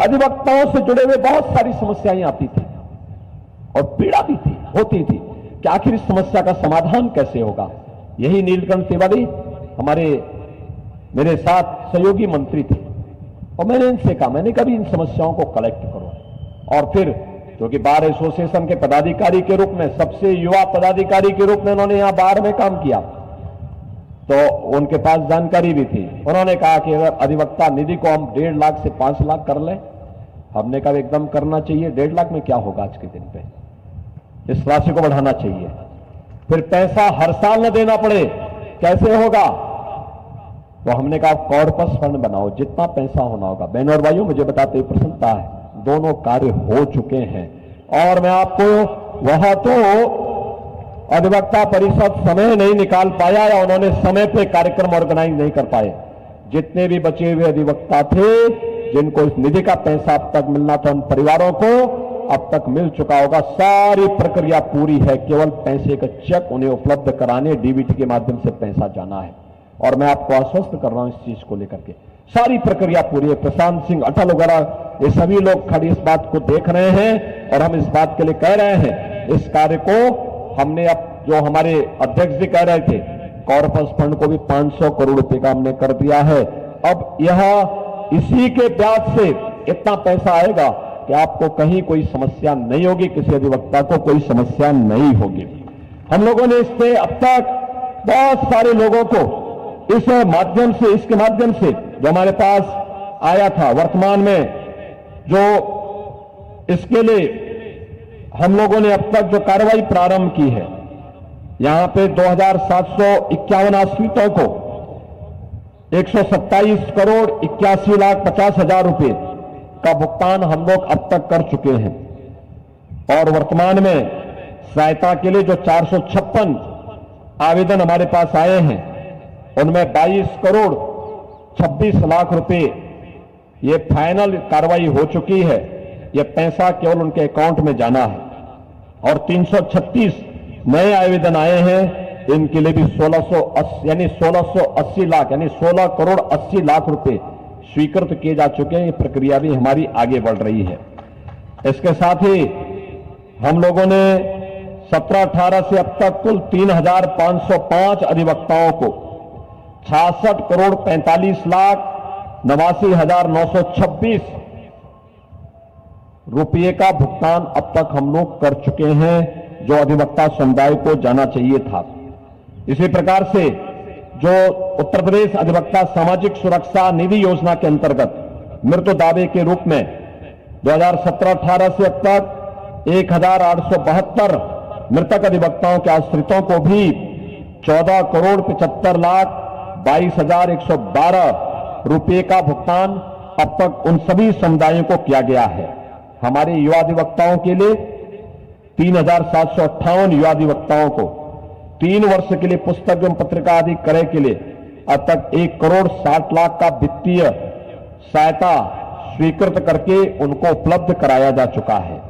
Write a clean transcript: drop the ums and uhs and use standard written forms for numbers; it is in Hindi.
अधिवक्ताओं से जुड़े हुए बहुत सारी समस्याएं आती थी और पीड़ा भी थी, होती थी कि आखिर इस समस्या का समाधान कैसे होगा। यही नीलकंठ तिवारी मेरे साथ सहयोगी मंत्री थे और मैंने इनसे कहा, मैंने कभी इन समस्याओं को कलेक्ट करो। और फिर क्योंकि बार एसोसिएशन के पदाधिकारी के रूप में, सबसे युवा पदाधिकारी के रूप में उन्होंने यहां बार में काम किया, तो उनके पास जानकारी भी थी। उन्होंने कहा कि अगर अधिवक्ता निधि को हम 1.5 लाख से 5 लाख कर लें, हमने कहा एकदम करना चाहिए। 1.5 लाख में क्या होगा आज के दिन पे, इस राशि को बढ़ाना चाहिए। फिर पैसा हर साल न देना पड़े, कैसे होगा? तो हमने कहा कॉर्पस फंड बनाओ, जितना पैसा होना होगा। बहनों और भाइयों, मुझे बताते हुए प्रसन्नता है, दोनों कार्य हो चुके हैं। और मैं आपको, वहां तो अधिवक्ता परिषद समय नहीं निकाल पाया या उन्होंने समय पे कार्यक्रम ऑर्गेनाइज नहीं कर पाए। जितने भी बचे हुए अधिवक्ता थे जिनको इस निधि का पैसा अब तक मिलना था, उन परिवारों को अब तक मिल चुका होगा। सारी प्रक्रिया पूरी है, केवल पैसे का चेक उन्हें उपलब्ध कराने, डीबीटी के माध्यम से पैसा जाना है। और मैं आपको आश्वस्त कर रहा हूं इस चीज को लेकर के, सारी प्रक्रिया पूरी है। प्रशांत सिंह अटल वगैरह ये सभी लोग खड़ी इस बात को देख रहे हैं और हम इस बात के लिए कह रहे हैं, इस कार्य को हमने, अब जो हमारे अध्यक्ष जी कह रहे थे, कॉर्पस फंड को भी 500 करोड़ रुपए का हमने कर दिया है। अब यह इसी के ब्याज से इतना पैसा आएगा कि आपको कहीं कोई समस्या नहीं होगी, किसी अधिवक्ता को कोई समस्या नहीं होगी। हम लोगों ने इससे अब तक बहुत सारे लोगों को इस माध्यम से, इसके माध्यम से जो हमारे पास आया था, वर्तमान में जो इसके लिए हम लोगों ने अब तक जो कार्रवाई प्रारंभ की है, यहां पे 2751 आश्रितों को 127 करोड़ 81 लाख 50 हजार रुपए का भुगतान हम लोग अब तक कर चुके हैं। और वर्तमान में सहायता के लिए जो 456 आवेदन हमारे पास आए हैं, उनमें 22 करोड़ 26 लाख रुपए ये फाइनल कार्रवाई हो चुकी है। ये पैसा केवल उनके अकाउंट में जाना है। और 336 नए आवेदन आए हैं, इनके लिए भी 1680 लाख यानी 16 करोड़ 80 लाख रुपए स्वीकृत किए जा चुके हैं। ये प्रक्रिया भी हमारी आगे बढ़ रही है। इसके साथ ही हम लोगों ने 17-18 से अब तक कुल 3505 अधिवक्ताओं को 66 करोड़ 45 लाख 89,926 रुपये का भुगतान अब तक हम लोग कर चुके हैं, जो अधिवक्ता समुदाय को जाना चाहिए था। इसी प्रकार से जो उत्तर प्रदेश अधिवक्ता सामाजिक सुरक्षा निधि योजना के अंतर्गत मृत्यु दावे के रूप में 2017-18 से अब तक 1872 मृतक अधिवक्ताओं के आश्रितों को भी 14 करोड़ 75 लाख 22,112 रुपये का भुगतान अब तक उन सभी समुदायों को किया गया है। हमारे युवा अधिवक्ताओं के लिए 3,758 युवा अधिवक्ताओं को 3 वर्ष के लिए पुस्तक एवं पत्रिका आदि क्रय के लिए अब तक 1 करोड़ 60 लाख का वित्तीय सहायता स्वीकृत करके उनको उपलब्ध कराया जा चुका है।